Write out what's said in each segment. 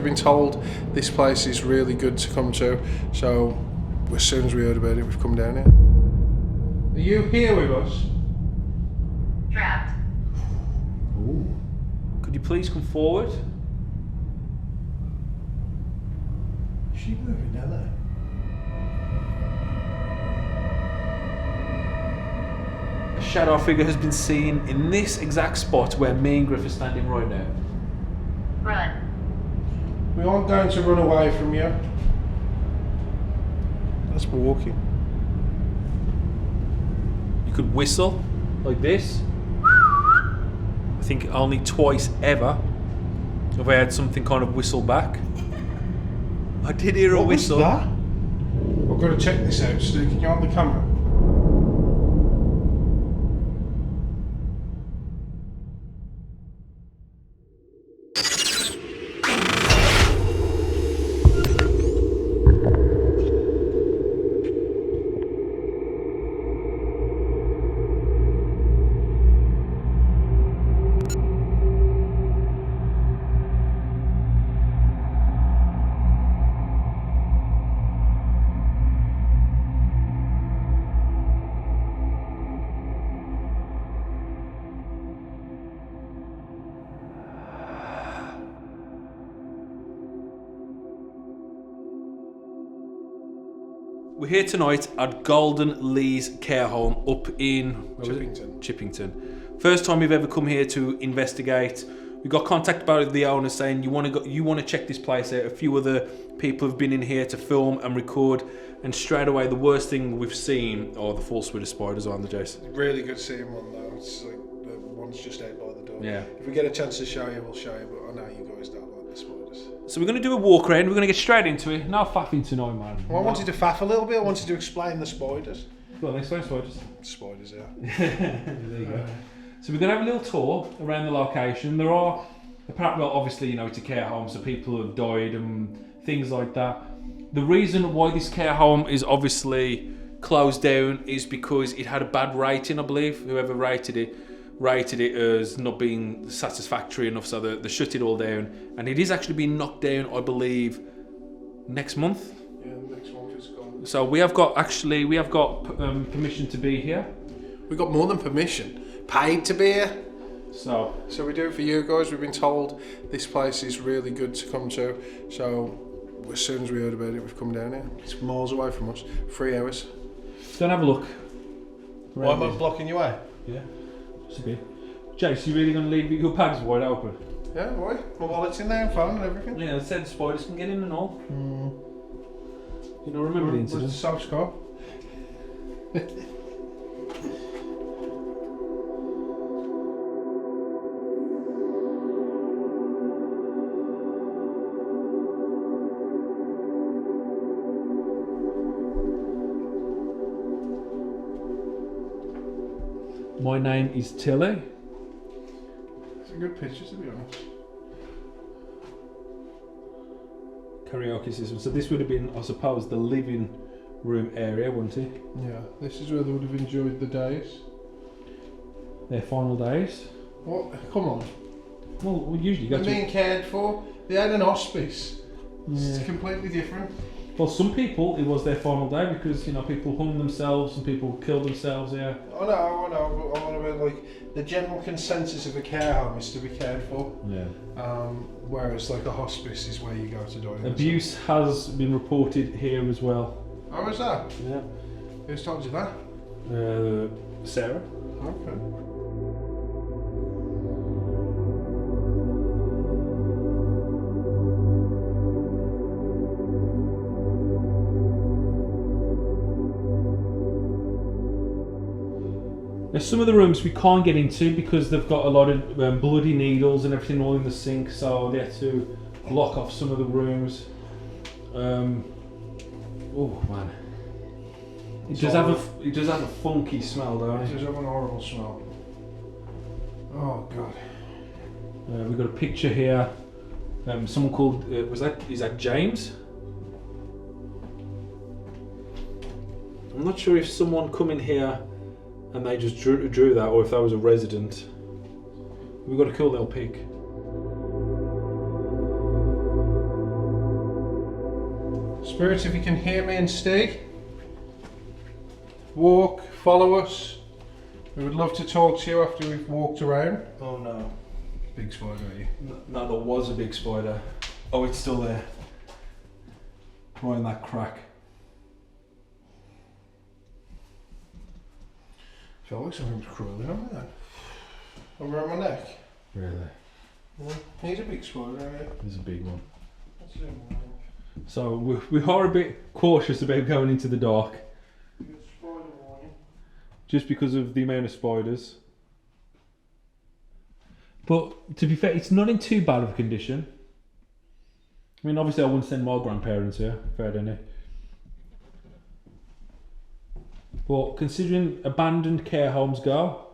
we've been told this place is really good to come to, so as soon as we heard about it, we've come down here. Are you here with us? Trapped. Ooh. Could you please come forward? Is she moving down there? A shadow figure has been seen in this exact spot where me and Griff are standing right now. Run. We aren't going to run away from you. That's walking. You could whistle like this. I think only twice ever have I had something kind of whistle back. I did hear a whistle. What was that? I've got to check this out, Stu. Can you hold the camera? We're here tonight at Golden Lee's care home up in Chippington. First time we've ever come here to investigate. We got contacted by the owner saying you want to check this place out. A few other people have been in here to film and record, and straight away the worst thing we've seen are the full suite of spiders on the Jason. Really good seeing one though. It's like the one's just out by the door. Yeah. If we get a chance to show you, we'll show you. But I know you guys don't like the spiders. So we're going to do a walk around. We're going to get straight into it. No faffing tonight, man. Well, I wanted to faff a little bit. I wanted to explain the spiders. Well, explain spiders. Spiders, yeah. There you go. So we're going to have a little tour around the location. There are, well, obviously, you know, it's a care home, so people have died and things like that. The reason why this care home is obviously closed down is because it had a bad rating, I believe. Whoever rated it as not being satisfactory enough, so they shut it all down. And it is actually being knocked down, I believe, next month. Yeah, next month it's gone. So we have got permission to be here. We got more than permission. Paid to be here. So we do it for you guys. We've been told this place is really good to come to. So as soon as we heard about it, we've come down here. It's miles away from us. 3 hours. Go and have a look. Why am I blocking your way? Yeah, just a bit. Jace, you really going to leave your bags wide open? Yeah, why? My wallet's in there and phone and everything. Yeah, I said spiders can get in and all. You know, remember the incident? Where's the soft car? My name is Tilly. It's a good picture, to be honest. Karaoke system. So this would have been, I suppose, the living room area, wouldn't it? Yeah, this is where they would have enjoyed the days. Their final days. What? Come on. Well, we usually go They're being cared for. They had an hospice. Yeah. It's completely different. Well, some people, it was their final day because, you know, people hung themselves and people killed themselves, yeah. I know, but I want to be like, the general consensus of a care home is to be cared for. Yeah. Whereas like a hospice is where you go to die. Abuse has been reported here as well. Oh, is that? Yeah. Who's told you that? Sarah. Okay. Now, some of the rooms we can't get into because they've got a lot of bloody needles and everything all in the sink, so they had to block off some of the rooms. Oh man, it does have a funky smell, though. It does have an horrible smell. Oh god. We've got a picture here. Someone called is that James? I'm not sure if someone come in here and they just drew that, or if that was a resident. We've got a cool little pic. Spirits, if you can hear me and stay, walk, follow us. We would love to talk to you after we've walked around. Oh no. Big spider, are you? No, there was a big spider. Oh, it's still there. Right in that crack. I feel like something's crawling on me then. Over on my neck. Really? Yeah. He's a big spider, yeah. There's a big one. Let's zoom in. So we are a bit cautious about going into the dark. Good spider warning. Just because of the amount of spiders. But to be fair, it's not in too bad of a condition. I mean, obviously I wouldn't send my grandparents here, fair dinner. But considering abandoned care homes go,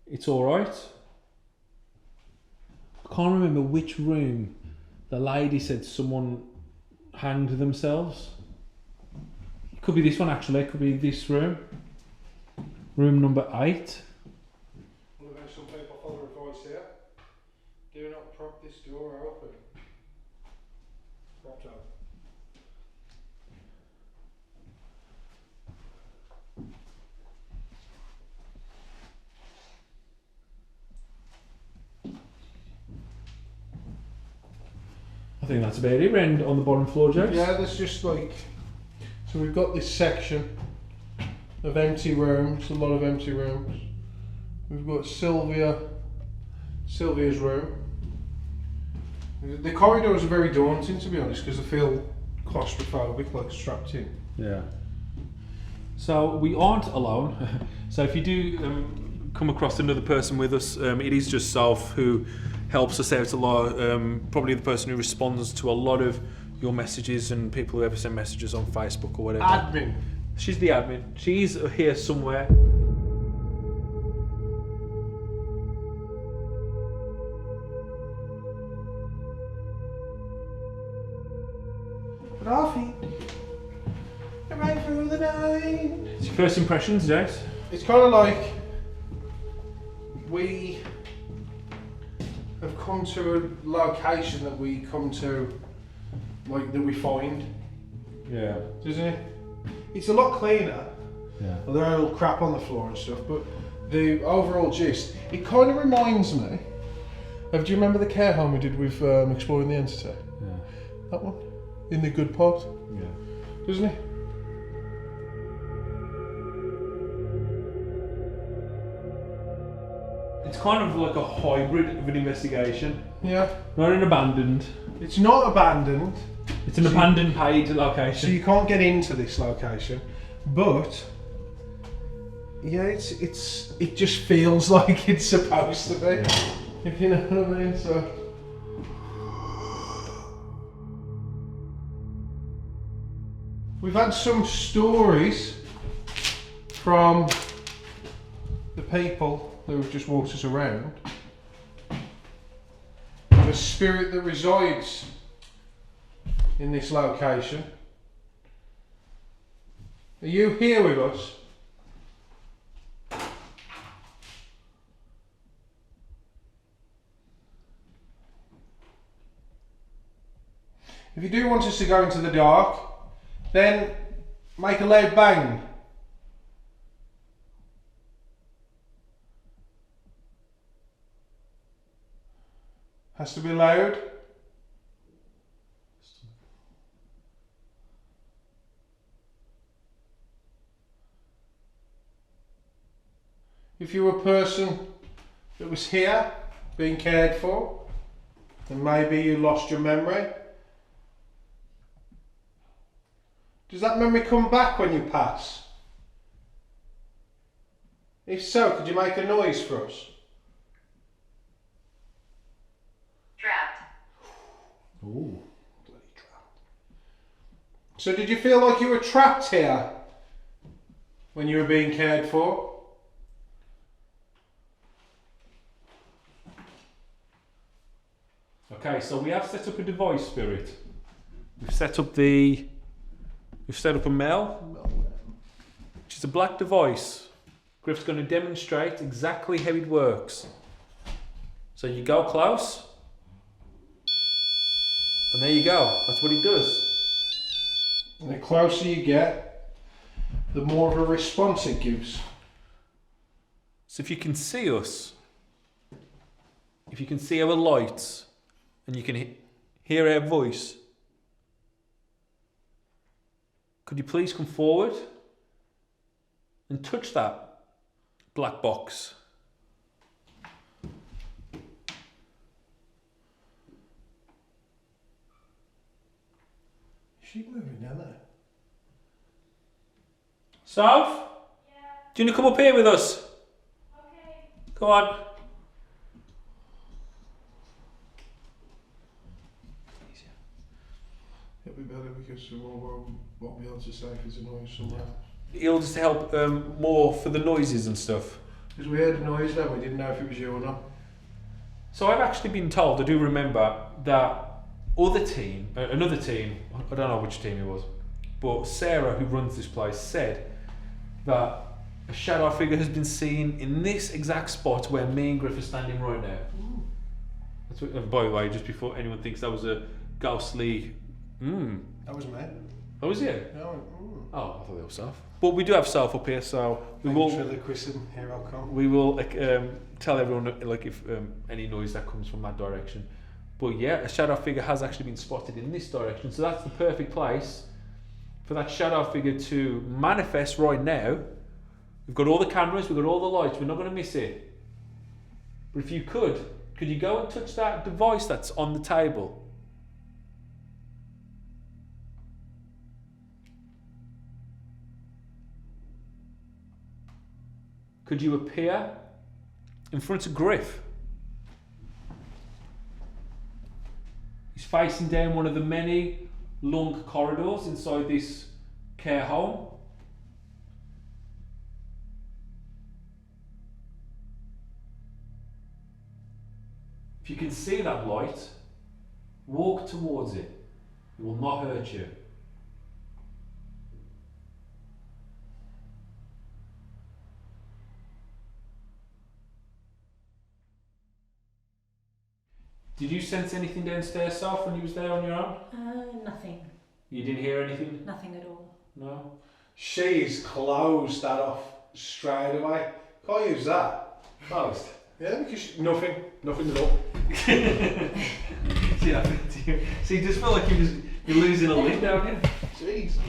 it's alright. I can't remember which room the lady said someone hanged themselves. It could be this one actually, it could be this room. Room number 8. What about some people follow advice here? Do not prop this door open. Propped up. I think that's about it. We're on the bottom floor, James. Yeah, there's just like, so we've got this section of empty rooms, a lot of empty rooms. We've got Sylvia's room. The corridors are very daunting, to be honest, because I feel claustrophobic, like strapped in. Yeah. So we aren't alone. So if you do come across another person with us, it is just Soph who helps us out a lot. Probably the person who responds to a lot of your messages and people who ever send messages on Facebook or whatever. Admin. She's the admin. She's here somewhere. But I think right through the night. It's your first impressions, Jace? It's kind of like we have come to a location that we come to, like that we find, Yeah. doesn't it? It's a lot cleaner. Yeah. Well, there are little crap on the floor and stuff, but the overall gist, it kind of reminds me of, do you remember the care home we did with Exploring the Entity? Yeah. That one? In the good part, Yeah. doesn't it? It's kind of like a hybrid of an investigation. Yeah. Not an abandoned. It's not abandoned, It's an abandoned paid location. so you can't get into this location, but yeah, it just feels like it's supposed to be, if you know what I mean. So we've had some stories from the people who have just walked us around. The spirit that resides in this location. Are you here with us? If you do want us to go into the dark, then make a loud bang. Has to be loud. If you were a person that was here, being cared for, and maybe you lost your memory, does that memory come back when you pass? If so, could you make a noise for us? Trapped. Ooh. Bloody trapped. So did you feel like you were trapped here when you were being cared for? Okay, so we have set up a device, Spirit. We've set up a mail, which is a black device. Griff's going to demonstrate exactly how it works. So you go close, and there you go. That's what it does. And the closer you get, the more of a response it gives. So if you can see us, if you can see our lights, and you can hear our voice, could you please come forward and touch that black box? She's moving down there. Sav? Yeah. Do you want to come up here with us? Okay. Go on. It'll be better because we won't be able to say if there's a noise somewhere else. It'll just help more for the noises and stuff. Because we heard a noise then, we didn't know if it was you or not. So I've actually been told, I do remember, that another team, I don't know which team it was, but Sarah, who runs this place, said that a shadow figure has been seen in this exact spot where me and Griff are standing right now. That's what, by the way, just before anyone thinks that was a ghostly... That was me. Oh, was you? Yeah, I went, Oh, I thought that was Soph. But we do have Soph up here, so we will. Ventriloquism, here I'll come. We will tell everyone like if any noise that comes from that direction. But yeah, a shadow figure has actually been spotted in this direction, so that's the perfect place for that shadow figure to manifest right now. We've got all the cameras, we've got all the lights, we're not going to miss it. But if you could you go and touch that device that's on the table? Could you appear in front of Griff? He's facing down one of the many long corridors inside this care home. If you can see that light, walk towards it. It will not hurt you. Did you sense anything downstairs, Soph, when you was there on your own? Nothing. You didn't hear anything? Nothing at all. No? She's closed that off straight away. Can't use that. Closed? Yeah, because nothing at all. Yeah, so you just feel like you're losing a limb down here? Jesus.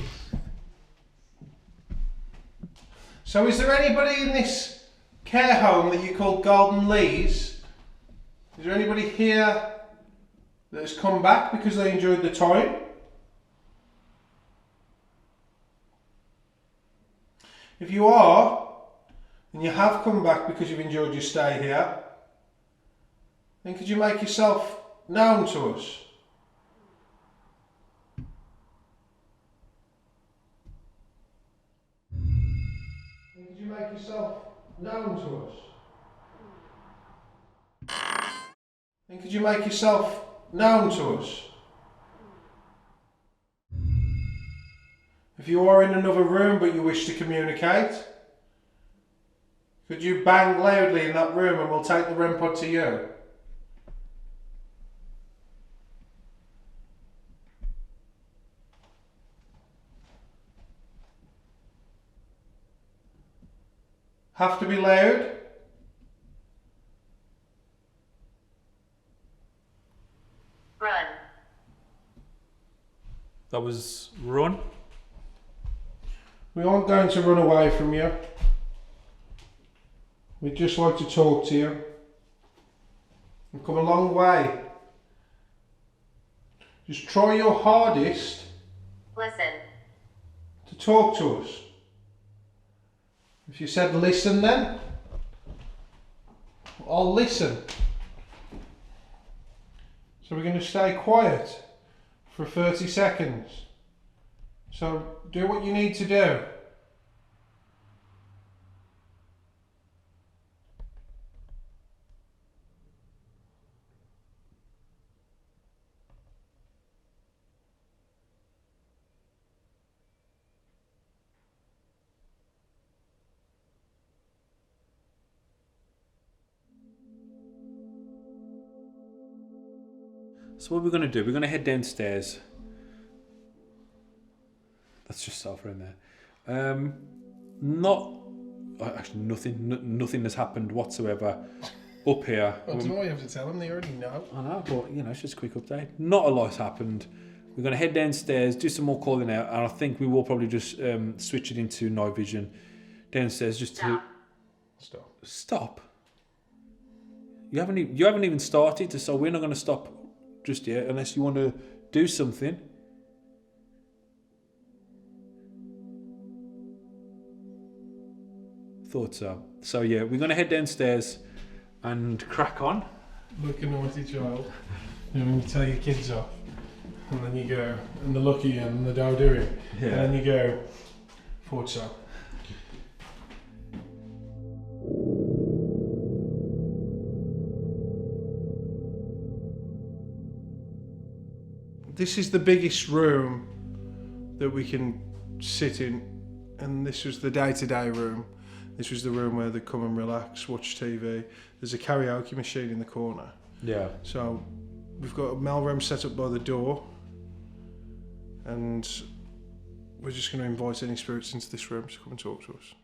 So is there anybody in this care home that you call Golden Lees? Is there anybody here that has come back because they enjoyed the time? If you are, and you have come back because you've enjoyed your stay here, then could you make yourself known to us? Could you make yourself known to us? And could you make yourself known to us? If you are in another room but you wish to communicate, could you bang loudly in that room and we'll take the REM pod to you? Have to be loud? Run. That was run. We aren't going to run away from you. We'd just like to talk to you. We've come a long way. Just try your hardest Listen. to talk to us. If you said listen then, I'll listen. So we're going to stay quiet for 30 seconds. So do what you need to do. So what we're going to do, we're going to head downstairs. That's just sofa in there. Not actually nothing has happened whatsoever up here. I don't know why you have to tell them, they already know. I know, but you know, it's just a quick update. Not a lot's happened. We're going to head downstairs, do some more calling out, and I think we will probably just switch it into night vision downstairs just to stop. You haven't even started, so we're not going to stop just yet unless you want to do something. Thought so. So yeah, we're going to head downstairs and crack on. Look a naughty child. You know, when you tell your kids off, and then you go, and they're lucky and they don't do it. Yeah. And then you go, thought so. This is the biggest room that we can sit in, and this was the day-to-day room. This was the room where they come and relax, watch TV. There's a karaoke machine in the corner. Yeah. So we've got a mail room set up by the door, and we're just going to invite any spirits into this room to come and talk to us.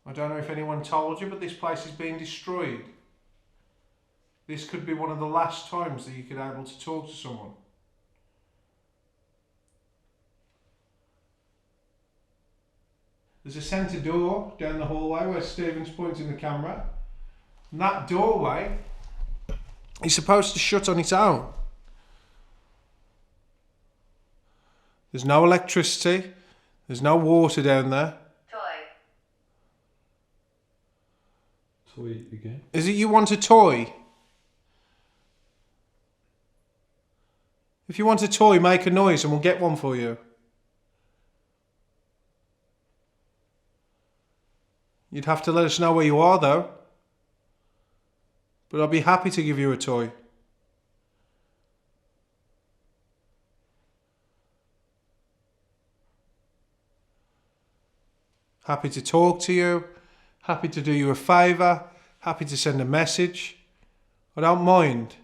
I don't know if anyone told you, but this place is being destroyed. This could be one of the last times that you could be able to talk to someone. There's a centre door down the hallway where Stephen's pointing the camera. And that doorway is supposed to shut on its own. There's no electricity. There's no water down there. Toy again? Is it you want a toy? If you want a toy, make a noise and we'll get one for you. You'd have to let us know where you are though. But I'll be happy to give you a toy. Happy to talk to you. Happy to do you a favour. Happy to send a message. I don't mind.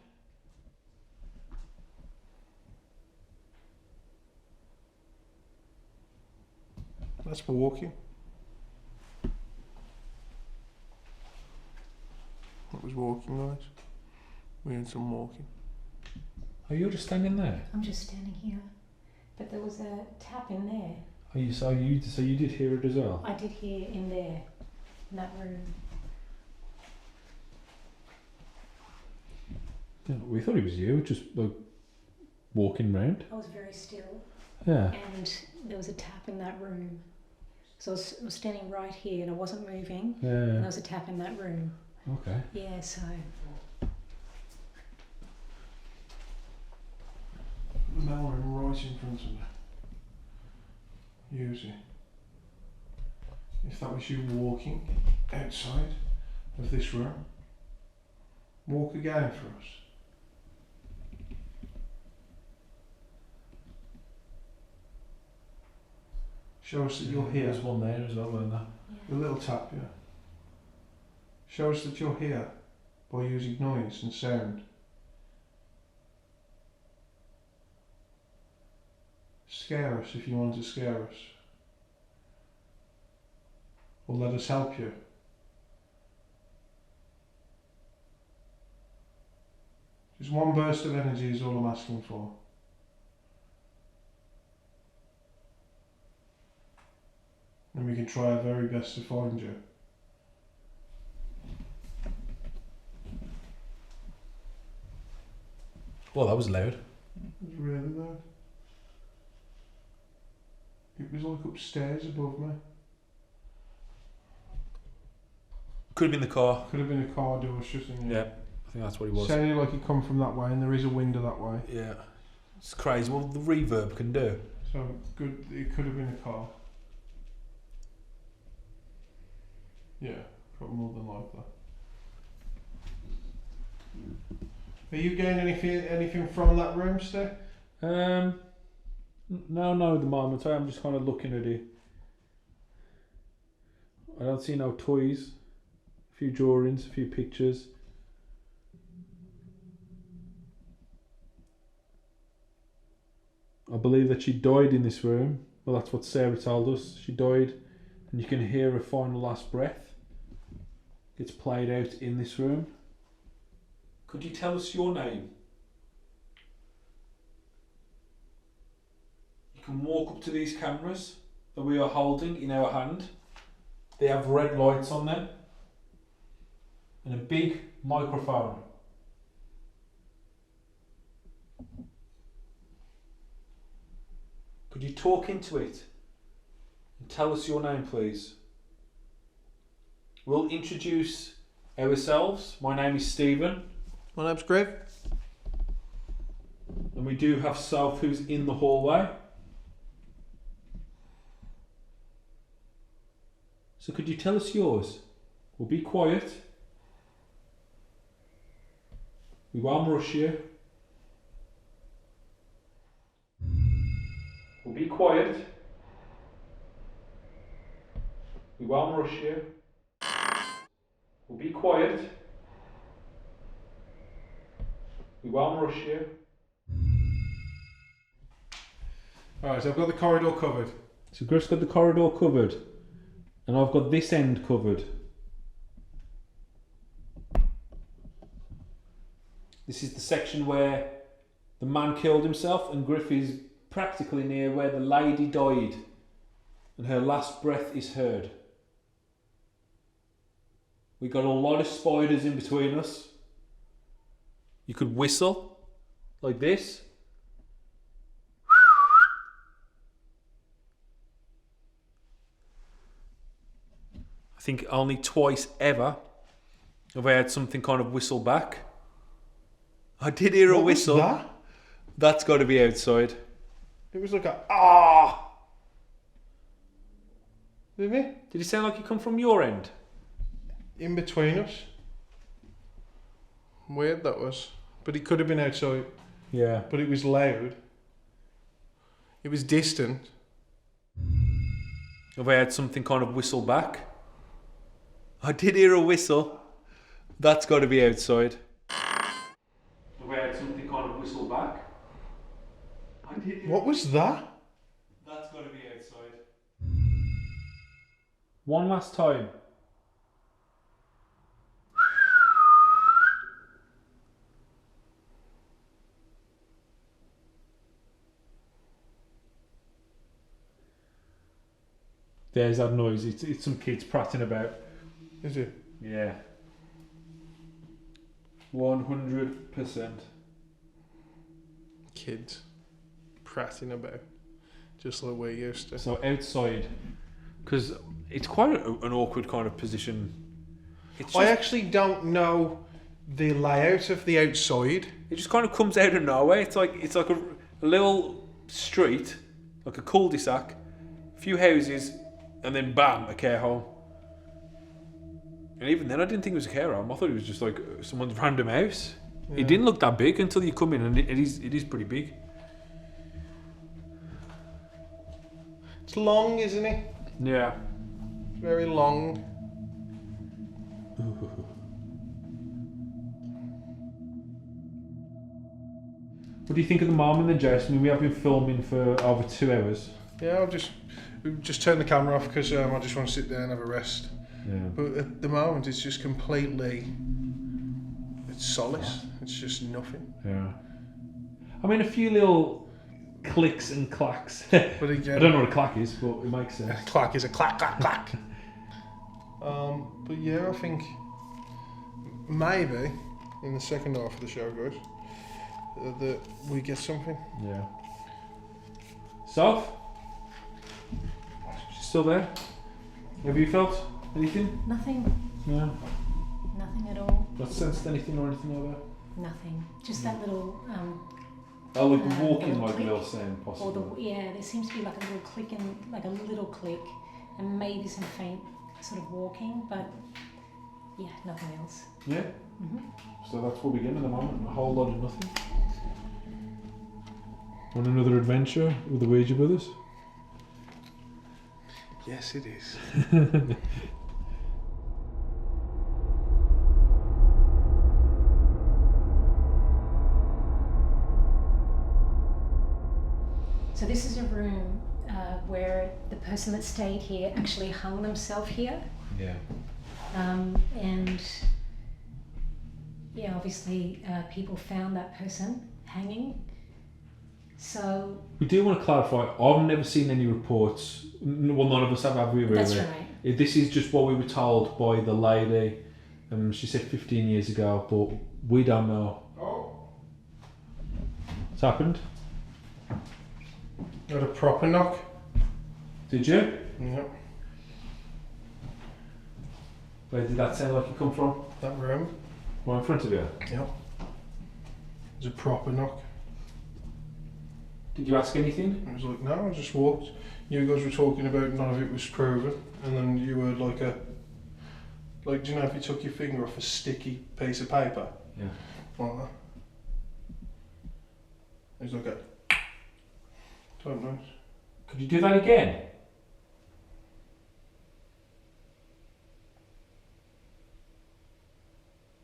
That's walking. That was walking, guys. We had some walking. Oh, you're just standing there? I'm just standing here. But there was a tap in there. Oh, so you did hear it as well? I did hear in there, in that room. Yeah, we thought it was you, just like walking round. I was very still. Yeah. And there was a tap in that room. So I was standing right here and I wasn't moving. Yeah. And there was a tap in that room. Okay. Yeah, so. The mail room right in front of me. Usually. If that was you walking outside of this room, walk again for us. Show us that you're here. There's one there as well, wasn't there? A little tap, yeah. Show us that you're here by using noise and sound. Scare us if you want to scare us. Or let us help you. Just one burst of energy is all I'm asking for. And we can try our very best to find you. Well, that was loud. It was really loud. It was like upstairs above me. Could have been the car. Could have been a car door shutting. Yeah, I think that's what it was. Sounded like it come from that way, and there is a window that way. Yeah. It's crazy what the reverb can do. So good. It could have been a car. Yeah, probably more than likely. Are you getting anything from that room, Steph? No, at the moment. I'm just kind of looking at it. I don't see no toys. A few drawings, a few pictures. believe that she died in this room. Well, that's what Sarah told us. She died, and you can hear her final last breath. It's played out in this room. Could you tell us your name? You can walk up to these cameras that we are holding in our hand. They have red lights on them and a big microphone. Could you talk into it and tell us your name, please? We'll introduce ourselves. My name is Stephen. My name's Griff. And we do have Soph, who's in the hallway. So could you tell us yours? We'll be quiet. We won't rush you. We'll be quiet. We won't rush you. We'll be quiet. We won't rush you. Alright, so I've got the corridor covered. So Griff's got the corridor covered. And I've got this end covered. This is the section where the man killed himself, and Griff is practically near where the lady died and her last breath is heard. We got a lot of spiders in between us. You could whistle like this. I think only twice ever have I had something kind of whistle back. I did hear a What was whistle. that? That's got to be outside. It was like a ah. Didn't it? Did it sound like it come from your end? In between us. Weird that was. But it could have been outside. Yeah. But it was loud. It was distant. Have I had something kind of whistle back? I did hear a whistle. That's got to be outside. Have I had something kind of whistle back? I did hear What was that? That's got to be outside. One last time. There's that noise. It's some kids prattling about. Is it? Yeah. 100%. Kids prattling about. Just like we're used to. So outside, because it's quite an awkward kind of position. It's I just, actually don't know the layout of the outside. it just kind of comes out of nowhere. It's like a little street, like a cul-de-sac, a few houses, and then bam, a care home. And even then, I didn't think it was a care home. I thought it was just like someone's random house. Yeah. It didn't look that big until you come in, and it is pretty big. It's long, isn't it? Yeah. Very long. What do you think of the mom and the Jess? I mean, we have been filming for over 2 hours. Yeah, we've just turned the camera off because I just want to sit there and have a rest. Yeah. But at the moment, it's just completely. It's solace. It's just nothing. Yeah. I mean, a few little clicks and clacks. But again, I don't know what a clack is, but it makes sense. A clack is a clack, clack, clack. But yeah, I think maybe in the second half of the show, guys, that we get something. Yeah. Soph? She's still there? Have you felt anything? Nothing. No. Nothing at all. Not sensed anything or anything like that? Nothing. Just that little Oh, like the walking little like a click. little sound, or possibly. there seems to be like a little click and like a little click and maybe some faint sort of walking, but yeah, nothing else. Yeah? So that's what we're getting at the moment, a whole lot of nothing. Want another adventure with the Ouija Brothers? Yes, it is. So person that stayed here actually hung themselves here. Yeah. And yeah, obviously people found that person hanging. So We do want to clarify, I've never seen any reports, well none of us have we really? that's right. This is just what we were told by the lady, she said 15 years ago, but we don't know. What's happened? Got a proper knock. Did you? Yeah. Where did that sound like it come from? That room. Right in front of you? Yeah. There's a proper knock. Did you ask anything? I was like, no, I just walked. You guys were talking about none of it was proven, and then you were like do you know if you took your finger off a sticky piece of paper? Yeah. Like that. He's like a type noise. Could you do that again?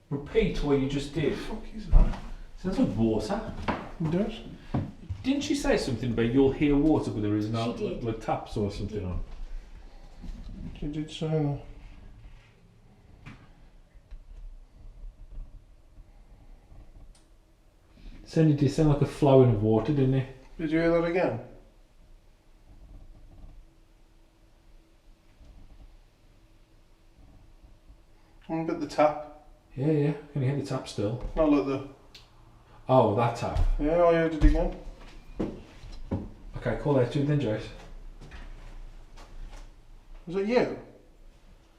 Repeat what you just did. What the fuck is that? Sounds like water. It does. Didn't she say something about you'll hear water but there is no She did. like taps or something on? She did say that. It did sound like a flowing of water, didn't it? Did you hear that again? What about the tap? Yeah. Can you hear the tap still? Not like the. Oh, that tap. Yeah, I heard it again. Okay, call out to it then, Jace. Was it you?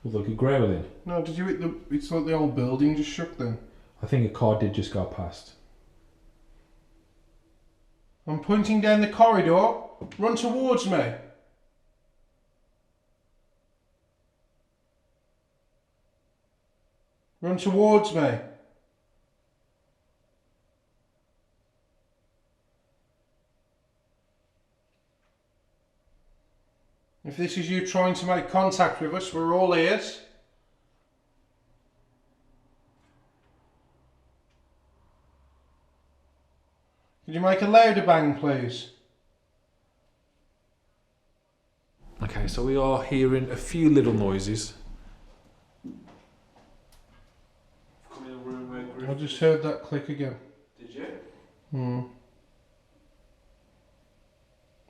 Well, look, a growling. No, did you hit the. It's like the old building just shook then. I think a car did just go past. I'm pointing down the corridor. Run towards me. Run towards me. If this is you trying to make contact with us, we're all ears. Could you make a louder bang, please? Okay, so we are hearing a few little noises. Come in a room where I just heard that click again. Did you?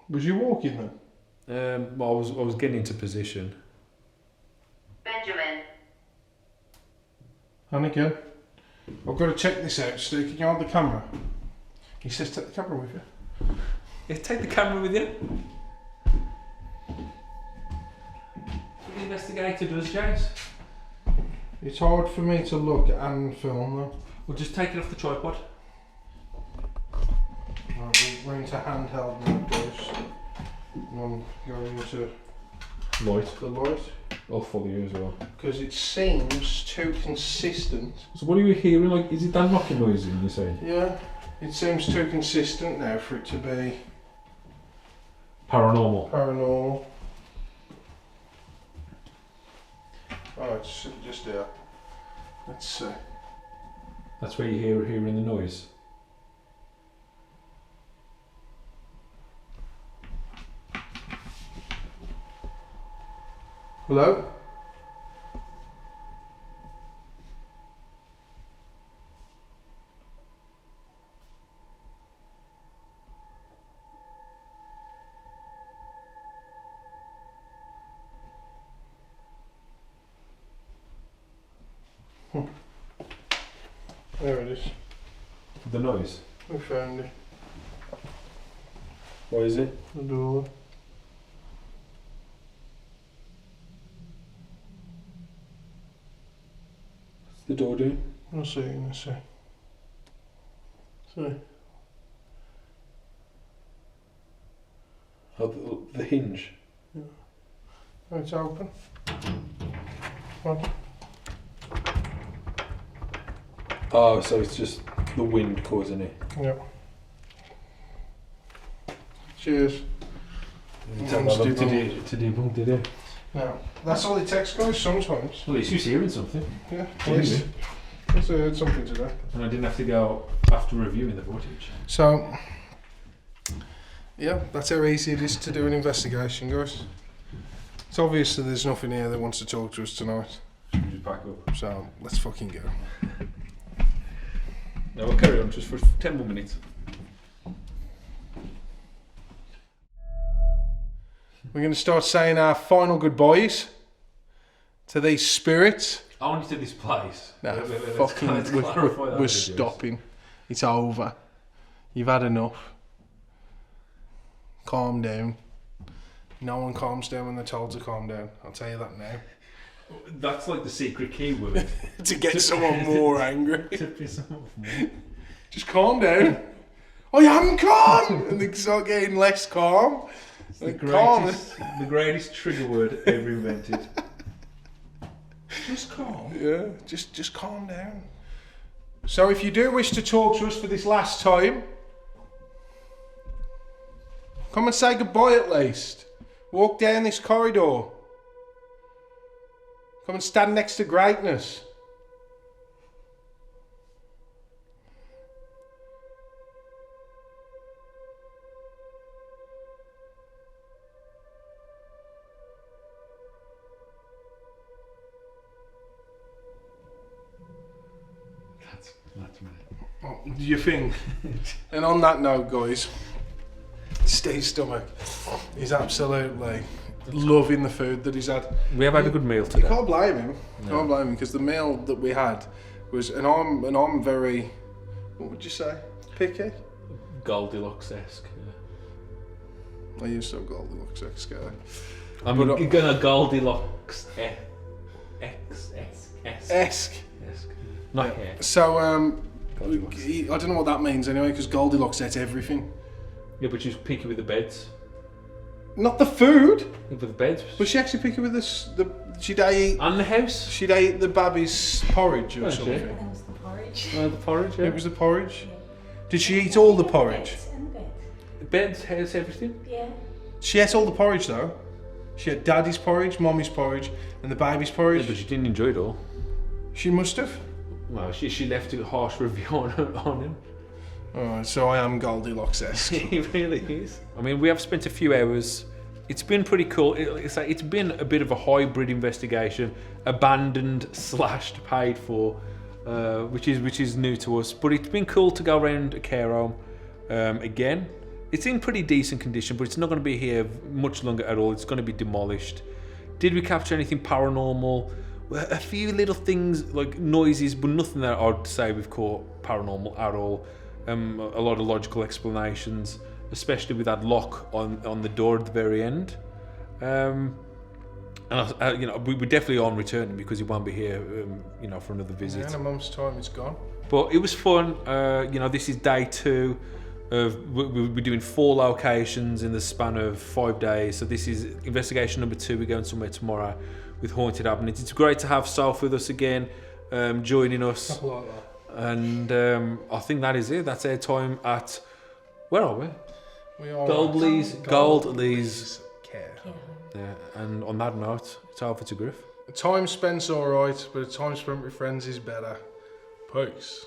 Was you walking then? I was getting into position. Benjamin. And again. I've got to check this out, Stu. Can you hold the camera? He says take the camera with you. Yeah, take the camera with you. What the investigator does, Jace. It's hard for me to look and film though. We'll just take it off the tripod. Right, we're into handheld mode, guys. And I'm going into Light. the light I'll follow you as well. because it seems too consistent. So what are you hearing? Like, is it that knocking noise you saying? Yeah, it seems too consistent now for it to be Paranormal. paranormal. Oh, it's just here. Let's see. That's where you hearing the noise. Hello? There it is. The noise. We found it. What is it? The door. What's the door doing? I'll see you in a sec. See. Oh, the hinge. Oh, it's open. What? Oh, so it's just the wind causing it. Yeah. Cheers. To debunk, did it? Now, that's all it takes, guys, sometimes. Well, at least you was hearing something. Yeah, Yeah, at least I heard something today. And I didn't have to go after reviewing the footage. So, yeah, that's how easy it is to do an investigation, guys. obvious that there's nothing here that wants to talk to us tonight. Should we just back up? So let's fucking go. No, we'll carry on just for 10 more minutes. We're going to start saying our final goodbyes to these spirits. Only to this place. No, Let's fucking, clarify that we're with stopping. It's over. You've had enough. Calm down. No one calms down when they're told to calm down. I'll tell you that now. That's like the secret keyword. To get someone more angry. To piss them off more. Just calm down. I am calm! And they start getting less calm. It's the Like, calm. greatest trigger word ever invented. Just calm. Yeah, just calm down. So if you do wish to talk to us for this last time, come and say goodbye at least. Walk down this corridor. Come and stand next to greatness. That's me. What do you think? And on that note, guys, Steve's stomach is absolutely loving the food that he's had. We have had a good meal You today. can't blame him. Can't blame him because the meal that we had was, and I'm very, what would you say? Picky. Goldilocks-esque. Yeah. I used to have Goldilocks guy. I'm But, gonna Goldilocks esque. Not hair. So Goldilocks. I don't know what that means anyway because Goldilocks ate everything. Yeah, but she's picky with the beds. Not the food, With the beds. but she actually picky with she'd eat And the house. she'd ate the baby's porridge or Oh, something. shit. That was the porridge. The porridge, yeah. It was the porridge. Did she eat all the porridge? And the bed. Beds, house, everything. Yeah. She ate all the porridge though. She had daddy's porridge, mommy's porridge, and the baby's Yeah, porridge. but she didn't enjoy it all. She must have. Well, she left a harsh review on him. Alright, so I am Goldilocks-esque. He really is. I mean, we have spent a few hours. It's been pretty cool. It's been a bit of a hybrid investigation, abandoned / paid for, which is new to us. But it's been cool to go around a care home again. It's in pretty decent condition, but it's not going to be here much longer at all. It's going to be demolished. Did we capture anything paranormal? Well, a few little things like noises, but nothing that I'd say we've caught paranormal at all. A lot of logical explanations, especially with that lock on the door at the very end. And we definitely aren't returning because he won't be here, for another visit. Yeah, in a month's time it's gone. But it was fun. This is day 2 of we're doing 4 locations in the span of 5 days. So this is investigation number 2. We're going somewhere tomorrow with haunted happenings. It's great to have Soph with us again, joining us. Like that. And I think that is it. That's our time at, where are we? We are Goldleys care. Yeah. Yeah. And on that note, it's over to Griff. A time spent's alright, but a time spent with friends is better. Peace.